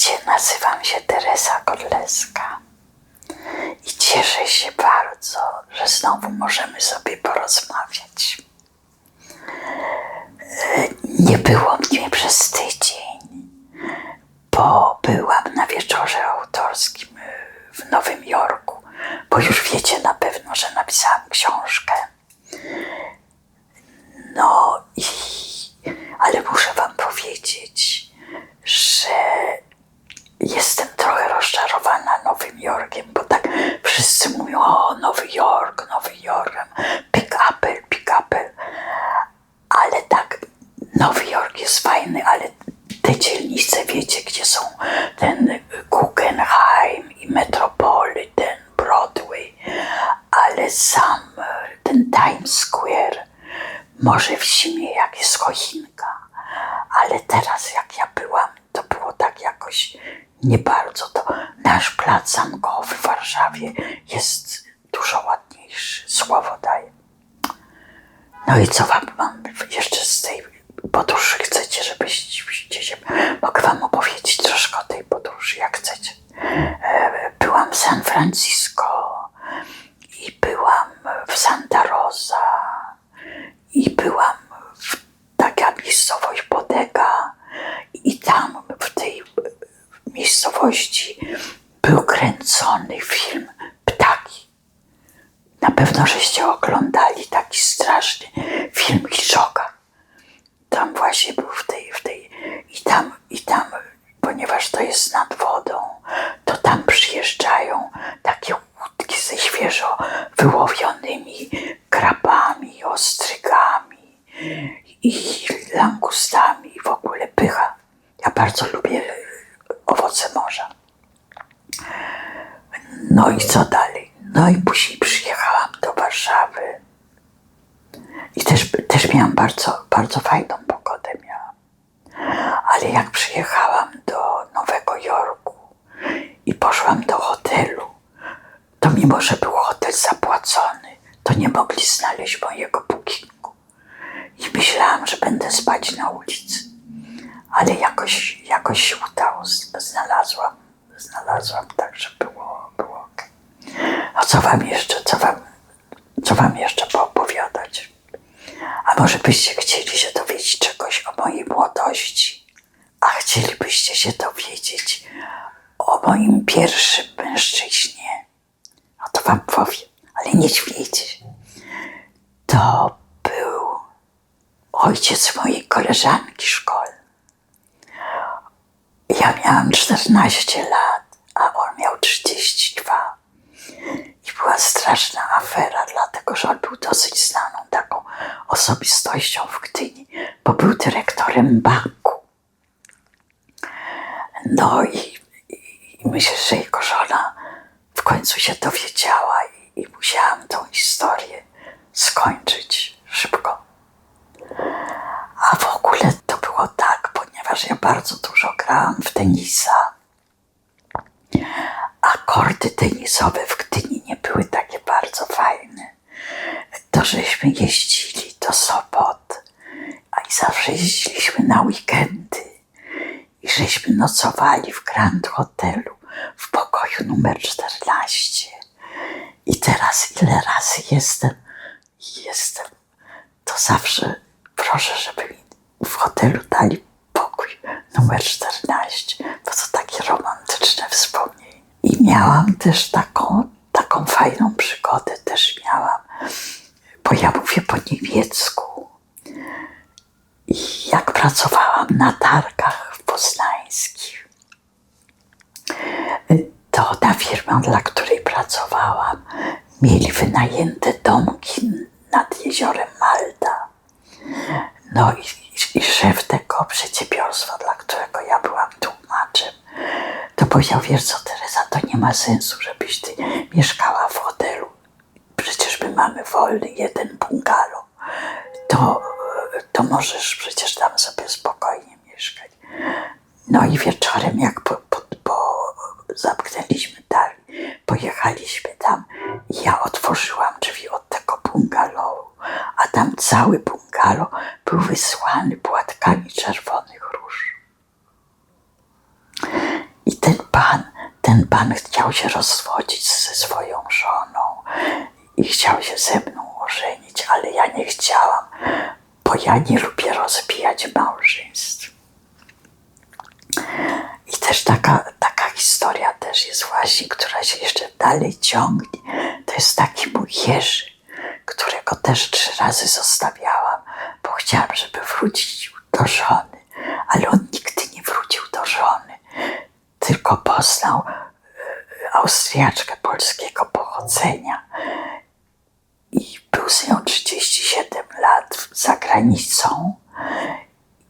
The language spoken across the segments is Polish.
Witajcie, nazywam się Teresa Godleska i cieszę się bardzo, że znowu możemy sobie porozmawiać. Nie było mnie przez tydzień, bo byłam na wieczorze autorskim w Nowym Jorku, bo już wiecie na pewno, że napisałam książkę. Ale muszę wam powiedzieć, że jestem trochę rozczarowana Nowym Jorkiem, bo tak wszyscy mówią: o, Nowy Jork, Big Apple, ale tak, Nowy Jork jest fajny, ale te dzielnice, wiecie, gdzie są ten Guggenheim i Metropolitan, Broadway, ale sam ten Times Square, może w zimie jak jest choinka, ale teraz jak ja byłam, to było tak jakoś nie bardzo. To nasz plac zamkowy w Warszawie jest dużo ładniejszy, słowo daję. No i co wam mam jeszcze z tej podróży? Chcecie, żebyście się... Mogę wam opowiedzieć troszkę o tej podróży, jak chcecie. Byłam w San Francisco i byłam w Santa Rosa i byłam w taka miejscowość Bodega i tam w tej miejscowości był kręcony film Ptaki. Na pewno żeście oglądali taki straszny film Hitchcocka. Tam właśnie był i tam, ponieważ to jest nad wodą, to tam przyjeżdżają takie łódki ze świeżo wyłowionymi krabami, ostrygami i langustami i w ogóle pycha. Ja bardzo lubię owoce morza. No i co dalej? No i później przyjechałam do Warszawy i też miałam bardzo fajną pogodę miałam. Ale jak przyjechałam do Nowego Jorku i poszłam do hotelu, to mimo, że był hotel zapłacony, to nie mogli znaleźć mojego bookingu. I myślałam, że będę spać na ulicy. Ale jakoś się udało, znalazłam, tak, że było okej. A co wam jeszcze poopowiadać? A może byście chcieli się dowiedzieć czegoś o mojej młodości? A chcielibyście się dowiedzieć o moim pierwszym mężczyźnie? No to wam powiem, ale nie śmiejcie się. To był ojciec mojej koleżanki szkolnej. Ja miałam 14 lat, a on miał 32. I była straszna afera, dlatego że on był dosyć znaną taką osobistością w Gdyni, bo był dyrektorem banku. No i myślę, że jego żona w końcu się dowiedziała i musiałam tą historię skończyć szybko. A w ogóle to było tak, ponieważ ja bardzo dużo grałam w tenisa, a korty tenisowe w Gdyni nie były takie bardzo fajne, to żeśmy jeździli do Sopot, a i zawsze jeździliśmy na weekendy i żeśmy nocowali w Grand Hotelu w pokoju numer 14. I teraz ile razy jestem, to zawsze proszę, żeby mi w hotelu dali pokój numer 14, bo to takie romantyczne wspomnienie. I miałam też taką fajną przygodę bo ja mówię po niemiecku. I jak pracowałam na targach poznańskich, to ta firma, dla której pracowałam, mieli wynajęte domki nad jeziorem Malta. No i szef tego przedsiębiorstwa, dla którego ja byłam tłumaczem, to powiedział: wiesz co, Teresa, to nie ma sensu, żebyś ty mieszkała w hotelu. Przecież my mamy wolny jeden bungalow. To możesz przecież tam sobie spokojnie mieszkać. No i wieczorem, jak zamknęliśmy targ, pojechaliśmy tam i ja otworzyłam drzwi od tego bungalowu, a tam cały bungalow był wysłany płatkami czerwonych róż. ten pan chciał się rozwodzić ze swoją żoną i chciał się ze mną ożenić, ale ja nie chciałam, bo ja nie lubię rozbijać małżeństw. I też taka historia też jest właśnie, która się jeszcze dalej ciągnie. To jest taki mój Jerzy, którego też 3 razy zostawiałam, bo chciałam, żeby wrócił do żony, ale on nigdy nie wrócił do żony, tylko poznał Austriaczkę polskiego pochodzenia i był z nią 37 lat za granicą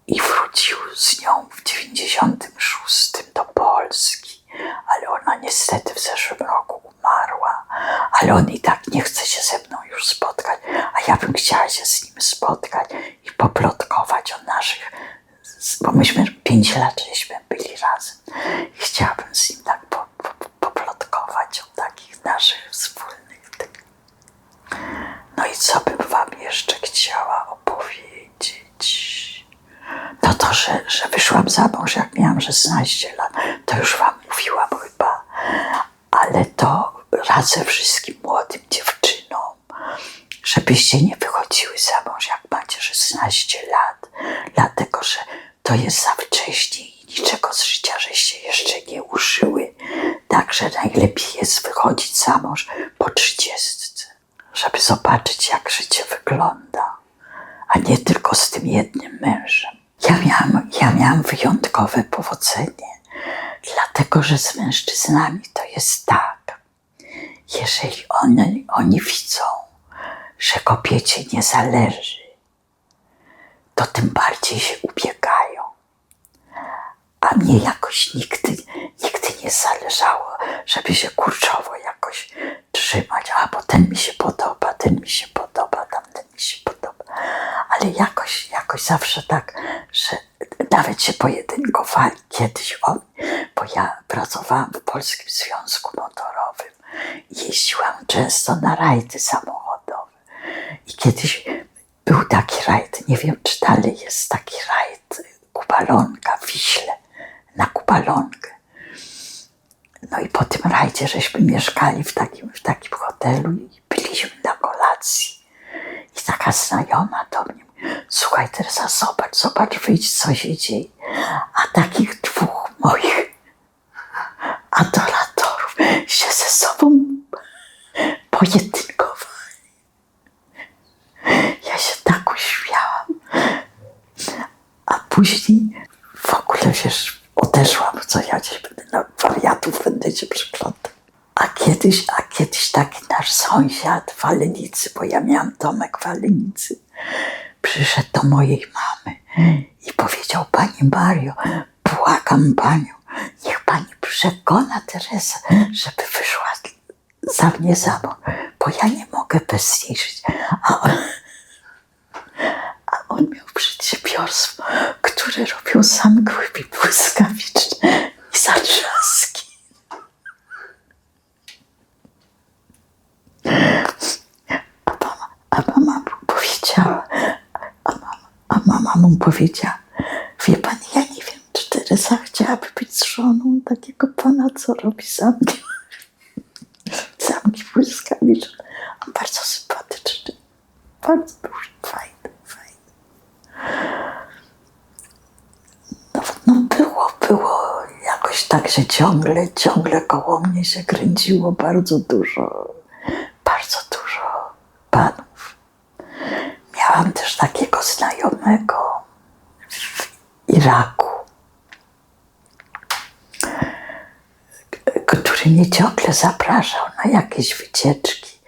i wrócił z nią w 96 do Polski, ale ona niestety w zeszłym roku umarła, ale on i tak nie chce się ze mną już spotkać, a ja bym chciała się z nim spotkać i poplotkować o naszych, bo myśmy 5 lat żeśmy byli razem i chciałabym z nim tak poplotkować o takich naszych wspólnych tych. No i co bym wam jeszcze chciała opowiedzieć? No to, że wyszłam za mąż, jak miałam 16 lat, to już wam mówiłam chyba, ale to radzę wszystkim młodym dziewczynom, żebyście nie wychodziły za mąż, jak macie 16 lat, dlatego, że to jest za wcześnie i niczego z życia żeście jeszcze nie użyły, także najlepiej jest wychodzić za mąż po 30, żeby zobaczyć, jak życie wygląda, a nie tylko z tym jednym mężem. Ja miałam wyjątkowe powodzenie, dlatego że z mężczyznami to jest tak, jeżeli oni widzą, że kobiecie nie zależy, to tym bardziej się ubiegają. A mnie jakoś nigdy nie zależało, żeby się kurczowo jakoś trzymać, a bo ten mi się podoba, tamten mi się podoba. Ale jakoś zawsze tak, że nawet się pojedynkowali kiedyś bo ja pracowałam w Polskim Związku Motorowym i jeździłam często na rajdy samochodowe. I kiedyś był taki rajd, nie wiem czy dalej jest taki rajd, Kubalonka w Wiśle, na Kubalonkę. No i po tym rajdzie żeśmy mieszkali w takim hotelu i byliśmy na kolacji. I taka znajoma do mnie mówi: słuchaj Teresa, zobacz, wyjdź, co się dzieje. A takich 2 moich adoratorów się ze sobą pojedynkowali. Ja się tak uśmiałam. A później w ogóle, wiesz, odeszłam, co ja gdzieś będę na wariatów, będę się przyglądać. A kiedyś taki nasz sąsiad w Walenicy, bo ja miałam domek w Walenicy, przyszedł do mojej mamy i powiedział: pani Mario, błagam panią, niech pani przekona Teresę, żeby wyszła za mnie za mąż, bo ja nie mogę bez niej żyć. A on miał przedsiębiorstwo, które robią zamkły błyskawiczne i zatrzaski. A mama mu powiedziała: wie pani, ja nie wiem, czy Teresa chciałaby być z żoną takiego pana, co robi zamki błyskawiczne. On bardzo sympatyczny, bardzo był fajny. No było jakoś tak, że ciągle koło mnie się kręciło bardzo dużo panów. Miałam też takiego znajomego w Iraku, który mnie ciągle zapraszał na jakieś wycieczki,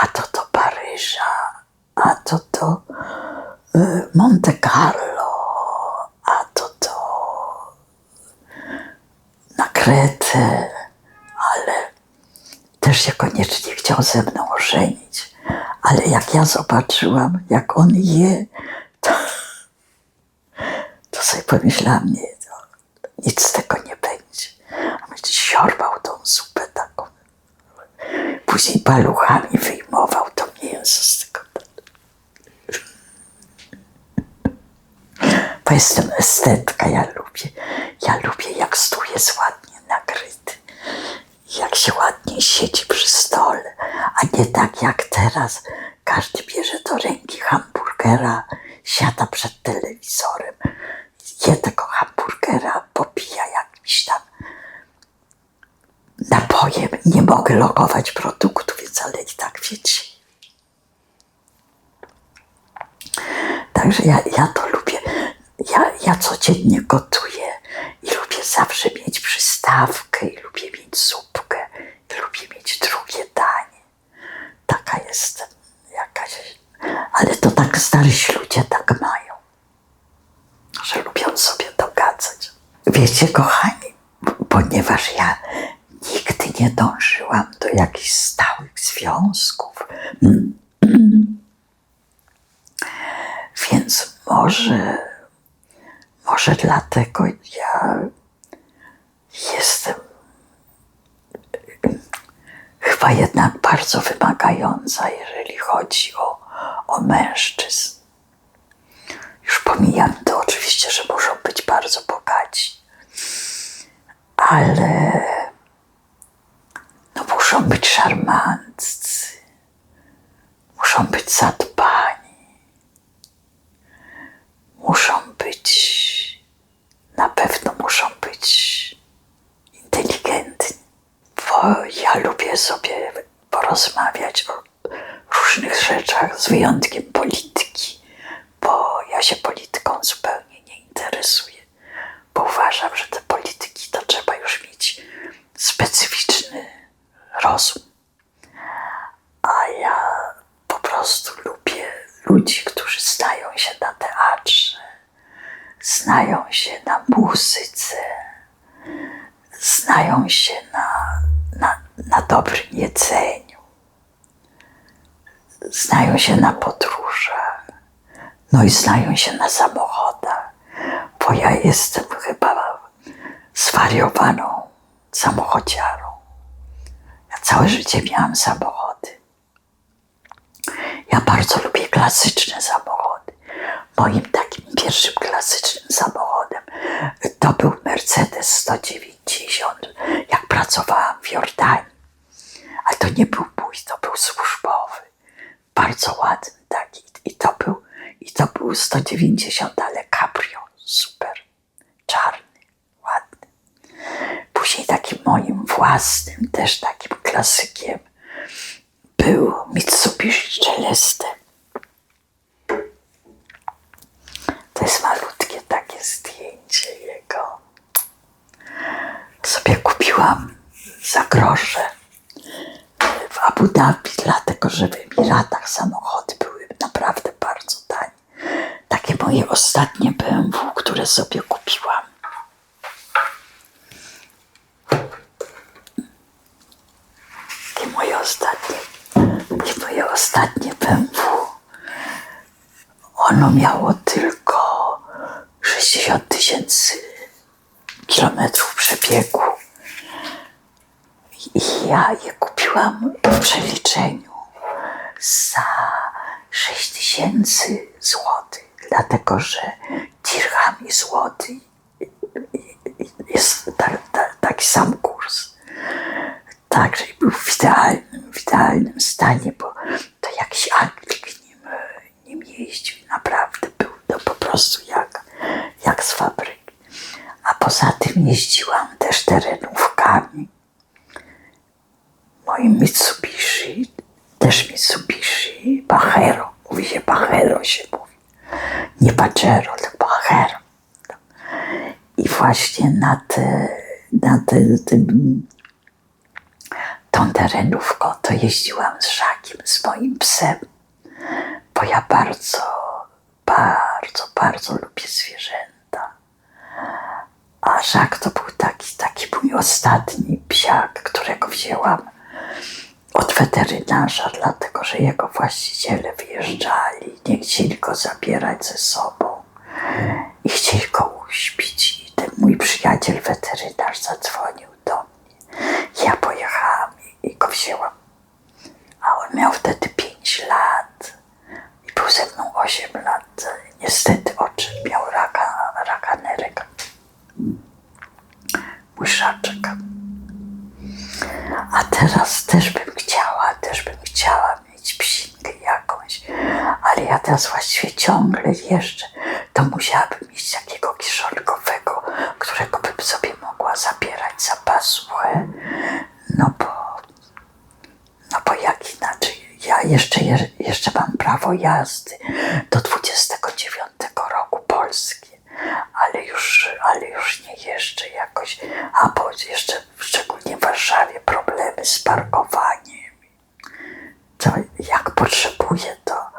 a to do Paryża, a to do Monte Carlo, a to na Kretę, ale też się koniecznie chciał ze mną ożenić. Ale jak ja zobaczyłam, jak on je, to sobie pomyślałam: nie, nic z tego nie będzie. A będzie siorbał tą zupę taką. Później paluchami wyjmował to mięso z tego. Bo jestem estetka, ja lubię jak stół jest ładnie nakryty. jak się ładnie siedzi przy stole, a nie tak jak teraz. Każdy bierze do ręki hamburgera, siada przed telewizorem, je tego hamburgera, popija jakimś tam napojem. Nie mogę lokować produktu, więc ale i tak wiecie. Także ja to lubię. Ja codziennie gotuję i lubię zawsze mieć przystawkę i lubię mieć zupkę i lubię mieć drugie danie. Taka jestem jakaś. Ale to tak starysi ludzie tak mają, że lubią sobie dogadzać. Wiecie, kochani, ponieważ ja nigdy nie dążyłam do jakichś stałych związków, więc może dlatego ja jestem chyba jednak bardzo wymagająca, jeżeli chodzi o mężczyzn. Już pomijam to oczywiście, że muszą być bardzo bogaci, ale no muszą być szarmanccy, muszą być zadbani, na pewno muszą być inteligentni, bo ja lubię sobie porozmawiać o różnych rzeczach, z wyjątkiem polityki, bo ja się polityką zupełnie nie interesuję, bo uważam, że te polityki to trzeba już mieć specyficzny rozum, a ja po prostu lubię ludzi, którzy znają się na teatrze, znają się na muzyce, znają się na dobrym jedzeniu, znają się na podróżach, no i znają się na samochodach, bo ja jestem chyba zwariowaną samochodziarą. Ja całe życie miałam samochody. Ja bardzo lubię klasyczne samochody. Moim takim pierwszym klasycznym samochodem to był Mercedes 190, jak pracowałam w Jordanii. Ale to nie był mój, to był służbowy. Bardzo ładny taki. I to był 190, ale cabrio. Super. Czarny. Ładny. Później takim moim własnym, też takim klasykiem był Mitsubishi Celeste. To jest malutkie takie zdjęcie jego. Sobie kupiłam za grosze w Abu Dhabi, dlatego że w Emiratach samochody były naprawdę bardzo tanie. Takie moje ostatnie BMW, które sobie kupiłam. Takie moje ostatnie BMW. Ono miało tylko 60 000 kilometrów przebiegu. I ja je kupiłam w przeliczeniu za 6000 złotych, dlatego że dirham i złoty jest taki sam kurs. Także był w idealnym stanie, bo to jakiś Anglik nim jeździł. Naprawdę był to po prostu jak z fabryki. A poza tym jeździłam też terenówkami. Moim Mitsubishi, też Mitsubishi Pajero. Mówi się Pajero się mówi. Nie Pajero, tylko Pajero. I właśnie tą terenówką to jeździłam z Żakiem, z moim psem, bo ja bardzo lubię zwierzęta. A Żak to był taki mój ostatni psiak, którego wzięłam od weterynarza, dlatego że jego właściciele wyjeżdżali, nie chcieli go zabierać ze sobą i chcieli go uśpić. I ten mój przyjaciel weterynarz zadzwonił do mnie. Ja pojechałam i go wzięłam. A on miał wtedy 5 lat i był ze mną 8 lat. Niestety miał raka nerek. Mój Szaczek. teraz też bym chciała mieć psinkę jakąś, ale ja teraz właściwie ciągle jeżdżę, to musiałabym mieć takiego kiszonkowego, którego bym sobie mogła zabierać za pasłę, no bo jak inaczej, ja jeszcze mam prawo jazdy do 29 roku polskie, ale już nie jeżdżę jakoś, bo jeszcze szczególnie w Warszawie problemy z parkowaniem. To jak potrzebuję, to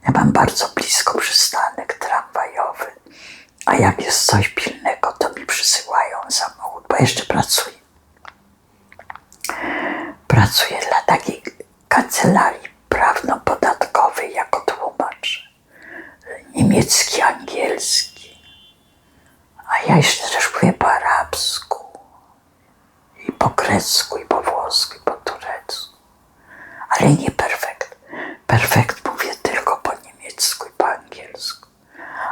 ja mam bardzo blisko przystanek tramwajowy, a jak jest coś pilnego, to mi przysyłają samochód, bo jeszcze pracuję. Pracuję dla takiej kancelarii prawno-podatkowej jako tłumacz. Niemiecki, angielski. A ja jeszcze też mówię po arabsku, i po grecku, i po włosku, i po turecku. Ale nie perfekt. Perfekt mówię tylko po niemiecku i po angielsku.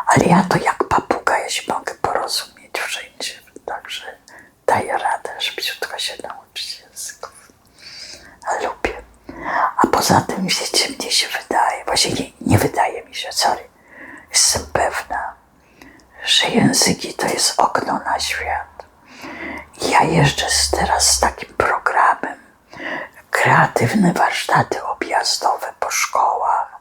Ale ja to jak papuga, ja się mogę porozumieć wszędzie. Także daję radę, szybciutko się nauczyć języków. A lubię. A poza tym, wiecie, mnie się wydaje, właśnie nie wydaje mi się, sorry, jestem pewna, że języki to jest okno na świat. I ja jeżdżę teraz z takim programem, kreatywne warsztaty objazdowe po szkołach.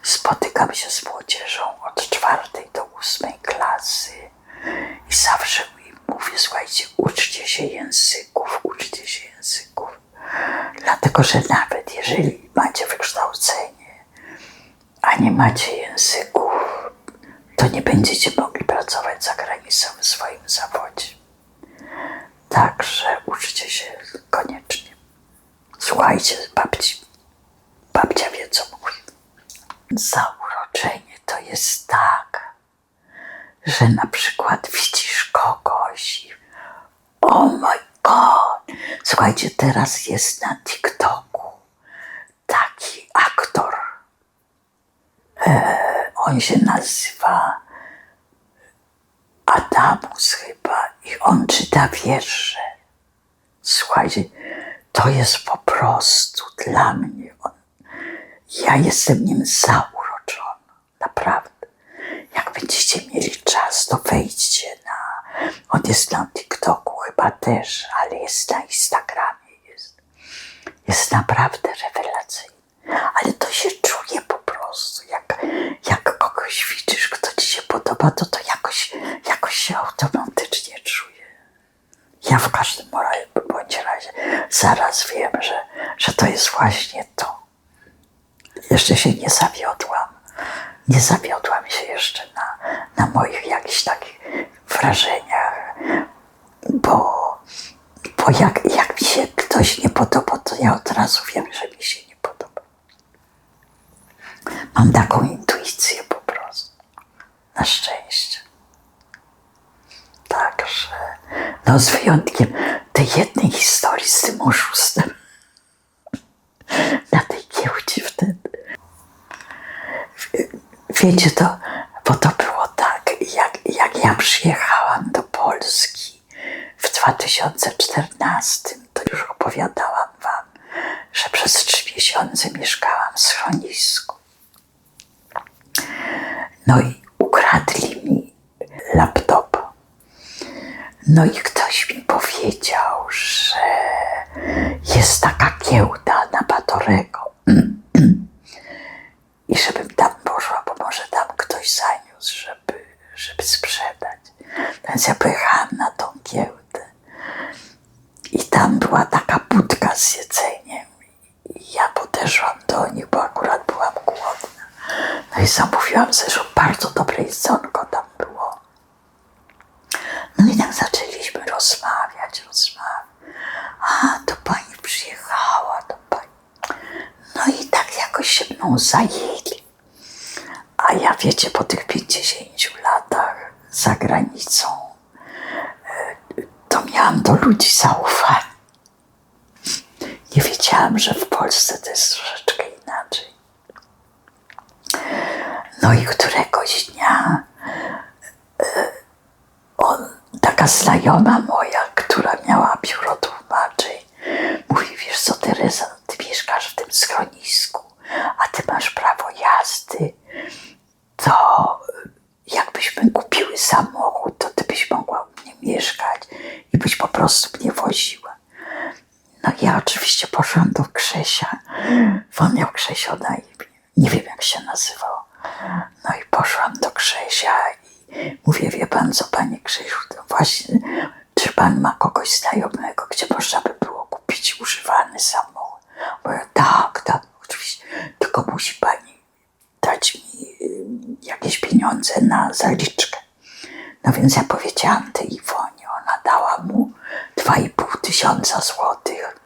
Spotykam się z młodzieżą od 4. do 8. klasy i zawsze im mówię, słuchajcie, uczcie się języków. Dlatego, że nawet jeżeli macie wykształcenie, a nie macie języków, to nie będziecie mogli pracować za granicą w swoim zawodzie. Także uczcie się koniecznie. Słuchajcie babci. Babcia wie, co mówi. Zauroczenie to jest tak, że na przykład widzisz kogoś i oh my God. Słuchajcie, teraz jest na TikToku taki aktor. On się nazywa Adamus chyba i on czyta wiersze. Słuchajcie, to jest po prostu dla mnie. Ja jestem nim zauroczona, naprawdę. Jak będziecie mieli czas, to wejdźcie na... On jest na TikToku chyba też, ale jest na Instagramie. Jest naprawdę rewelacyjny. Ale to się czuje po prostu. Jak kogoś widzisz, kto ci się podoba, to jakoś się automatycznie czuje. Ja w każdym bądź razie zaraz wiem, że to jest właśnie to. Jeszcze się nie zawiodłam. Nie zawiodłam się jeszcze na moich jakichś takich wrażeniach, bo jak mi się ktoś nie podoba, to ja od razu wiem, że mi się nie podoba. Mam taką intuicję po prostu. Na szczęście. Także, no z wyjątkiem tej jednej historii z tym oszustem. Na tej giełdzie wtedy. Wiecie to, bo to było tak, jak ja przyjechałam do Polski w 2014, to już opowiadałam wam, że przez 3 miesiące mieszkałam w schronisku. No i ukradli mi laptop. No i ktoś mi powiedział, że jest taka giełda na Batorego i żebym tam poszła, bo może tam ktoś zaniósł, żeby sprzedać. Więc ja pojechałam na tą giełdę i tam była taka budka z jedzeniem i ja podeszłam do nich, bo akurat byłam głodna. No i zamówiłam zresztą bardzo dobre jedzonko tam było. No i tak zaczęliśmy rozmawiać. A, to pani przyjechała, to pani. No i tak jakoś się mną zajęli. A ja, wiecie, po tych 50 latach za granicą, to miałam do ludzi zaufanie. Nie wiedziałam, że w Polsce to jest troszeczkę inaczej. No i któregoś dnia taka znajoma moja, która miała biuro tłumaczeń, mówi, byś po prostu mnie woziła. No ja oczywiście poszłam do Krzesia, bo on miał Krzesio na imię, nie wiem jak się nazywał. No i poszłam do Krzesia i mówię, wie pan co, panie Krzesiu, to właśnie, czy pan ma kogoś znajomego, gdzie można by było kupić używany samochód? Mówię, tak, oczywiście, tylko musi pani dać mi jakieś pieniądze na zaliczkę. No więc ja powiedziałam tej Iwonie, ona dała mu 2500 złotych,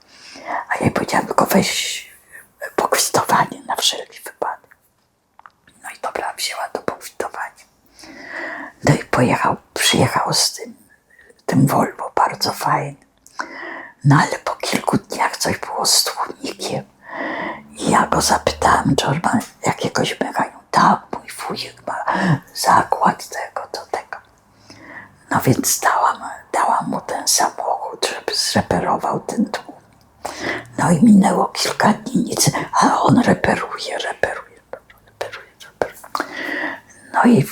a ja jej powiedziałam, tylko weź pokwitowanie na wszelki wypadek. No i dobra, wzięła to pokwitowanie. No i przyjechał z tym Volvo, bardzo fajny. No ale po kilku dniach coś było z tłumikiem. I ja go zapytałam, czy on ma jakiegoś mechanizmu. Tak, mój wujek ma zakład tego. No więc dałam mu ten samochód, żeby zreperował ten tłum. No i minęło kilka dni, nic, a on reperuje. No i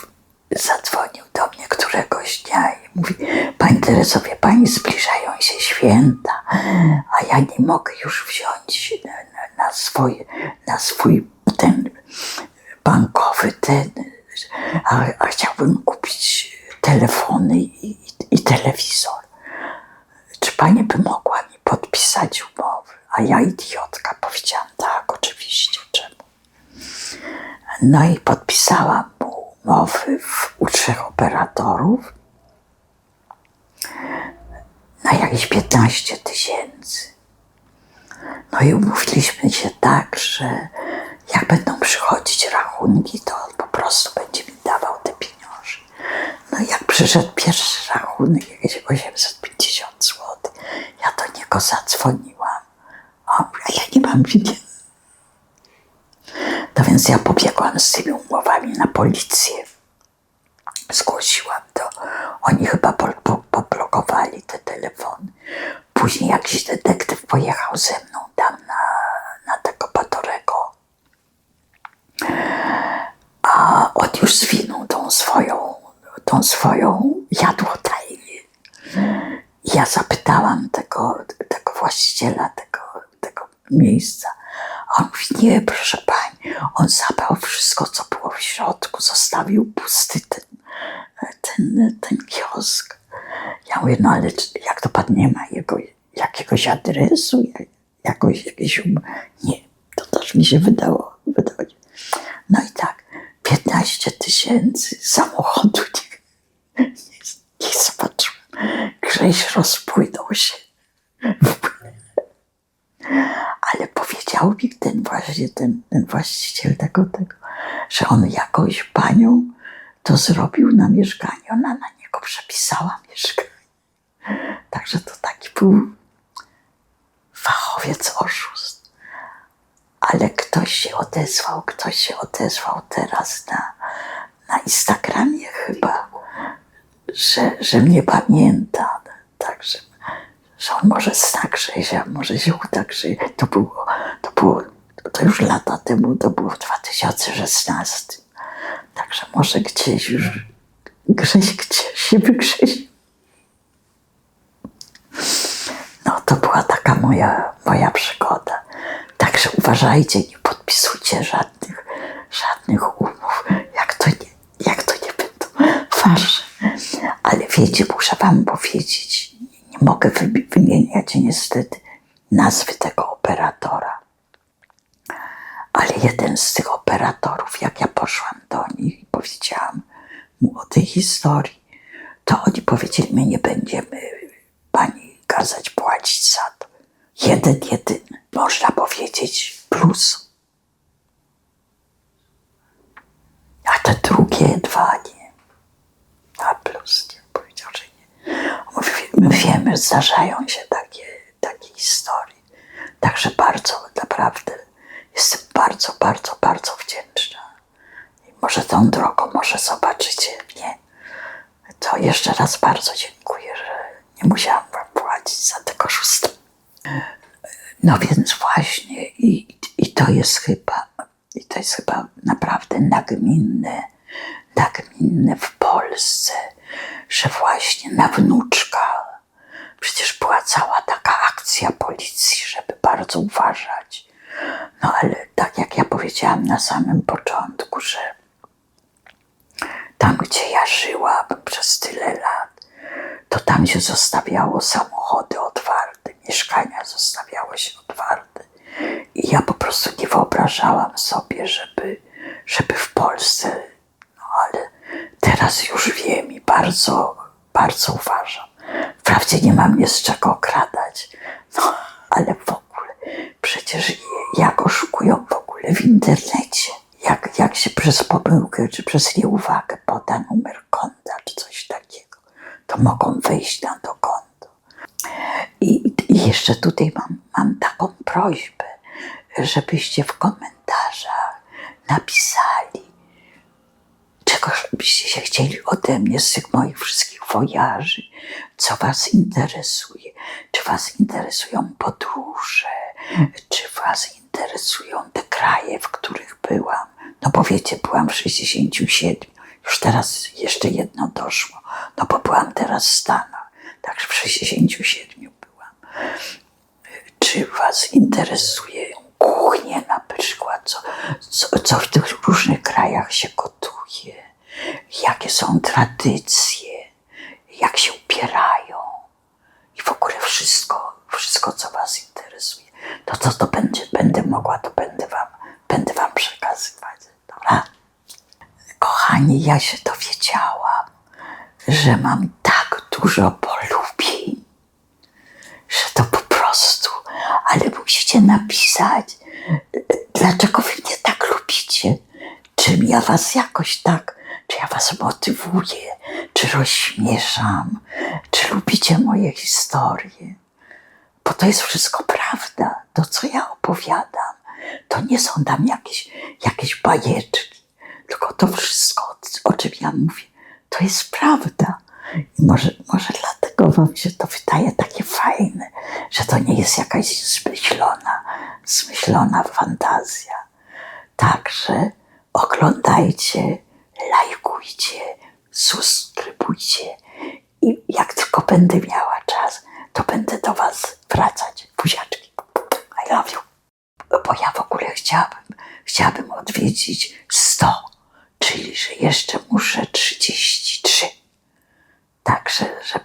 zadzwonił do mnie któregoś dnia i mówi, pani Terezo, wie pani, zbliżają się święta, a ja nie mogę już wziąć na swój ten bankowy a chciałbym kupić telefony i telewizor. Czy pani by mogła mi podpisać umowy? A ja, idiotka, powiedziałam, tak, oczywiście, czemu? No i podpisałam mu umowy u 3 operatorów na jakieś 15 000. No i umówiliśmy się tak, że jak będą przychodzić rachunki, to on po prostu będzie mi dawał te pieniądze. No i jak przyszedł pierwszy rachunek, jakieś 850 zł, ja do niego zadzwoniłam. A on mówi, ja nie mam pieniędzy. No więc ja pobiegłam z tymi umowami na policję. Zgłosiłam to. Oni chyba poblokowali te telefony. Później jakiś detektyw pojechał ze mną tam na tego Batorego. A on już zwinął tą swoją jadłotajnię. I ja zapytałam tego właściciela tego miejsca. A on mówi, nie, proszę pani, on zabrał wszystko, co było w środku, zostawił pusty ten kiosk. Ja mówię, no ale jak to pan nie ma jakiegoś adresu, nie, to też mi się wydało. No i tak, 15 000 samochodu nie zobaczyłem. Grześ rozpłynął się. Ale powiedział mi ten właściciel tego, że on jakąś panią to zrobił na mieszkanie. Ona na niego przepisała mieszkanie. Także to taki był fachowiec oszust. Ale ktoś się odezwał teraz na Instagramie chyba, że mnie pamięta. Także, że on może zna Grzesia, może się uda Grzesia. To już lata temu, to było w 2016. Także może gdzieś już Grześ się wykrzesił. No to była taka moja przygoda. Także uważajcie, nie podpisujcie żadnych umów, jak to nie będą wasze. Ale wiecie, muszę wam powiedzieć, nie mogę wymieniać niestety nazwy tego operatora. Ale jeden z tych operatorów, jak ja poszłam do nich i powiedziałam mu o tej historii, to oni powiedzieli, my nie będziemy pani kazać płacić za to. Jedyny, można powiedzieć, plus. A te drugie 2 nie. A plus nie, powiedział, że nie. My wiemy, zdarzają się takie historie. Także bardzo, naprawdę jestem bardzo wdzięczna. I może tą drogą, może zobaczycie mnie. To jeszcze raz bardzo dziękuję, że nie musiałam wam płacić za te oszustwa. No więc właśnie i to jest chyba naprawdę nagminne w Polsce, że właśnie na wnuczka przecież była cała taka akcja policji, żeby bardzo uważać. No ale tak jak ja powiedziałam na samym początku, że tam, gdzie ja żyłam przez tyle lat, to tam się zostawiało samochody otwarte, mieszkania zostawiało się otwarte. I ja po prostu nie wyobrażałam sobie, żeby w Polsce, no ale teraz już wiem i bardzo, bardzo uważam. Wprawdzie nie mam mnie z czego okradać, no ale w ogóle, przecież jak oszukują w ogóle w internecie. Jak się przez pomyłkę czy przez nieuwagę poda numer konta czy coś takiego, to mogą wejść na to konto. I jeszcze tutaj mam taką prośbę, żebyście w komentarzach napisali, czego byście się chcieli ode mnie z tych moich wszystkich wojaży, co was interesuje. Czy was interesują podróże, czy was interesują te kraje, w których byłam. No bo wiecie, byłam w 67, już teraz jeszcze jedno doszło, no bo byłam teraz w Stanach, także w 67 byłam. Czy was interesuje kuchnie na przykład, co w tych różnych krajach się gotuje, jakie są tradycje, jak się upierają i w ogóle wszystko co was interesuje. To będę mogła, to będę wam przekazywać. Dobra? Kochani, ja się dowiedziałam, że mam tak dużo polubień, że to po prostu, ale musicie napisać, dlaczego wy mnie tak lubicie, czym ja was jakoś tak, czy ja was motywuję, czy rozśmieszam, czy lubicie moje historie, bo to jest wszystko prawda, to co ja opowiadam, to nie są tam jakieś bajeczki, tylko to wszystko, o czym ja mówię, to jest prawda. I może dlatego wam się to wydaje takie fajne, że to nie jest jakaś zmyślona fantazja. Także oglądajcie, lajkujcie, subskrybujcie i jak tylko będę miała czas, to będę do was wracać. Buziaczki. I love you. Bo ja w ogóle chciałabym odwiedzić 100, czyli że jeszcze muszę 33. Także, że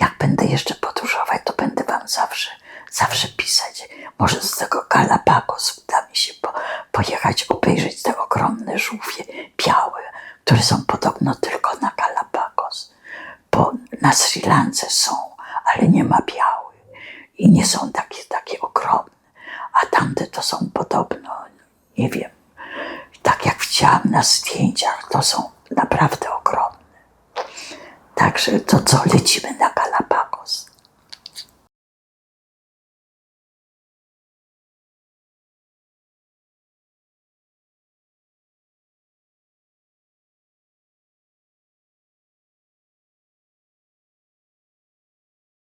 jak będę jeszcze podróżować, to będę wam zawsze pisać. Może z tego Galapagos uda mi się pojechać, obejrzeć te ogromne żółwie białe, które są podobno tylko na Galapagos. Bo na Sri Lance są, ale nie ma białych i nie są takie ogromne. A tamte to są podobno, nie wiem, tak jak widziałam na zdjęciach, to są naprawdę ogromne. Także to co, lecimy na Galapagos.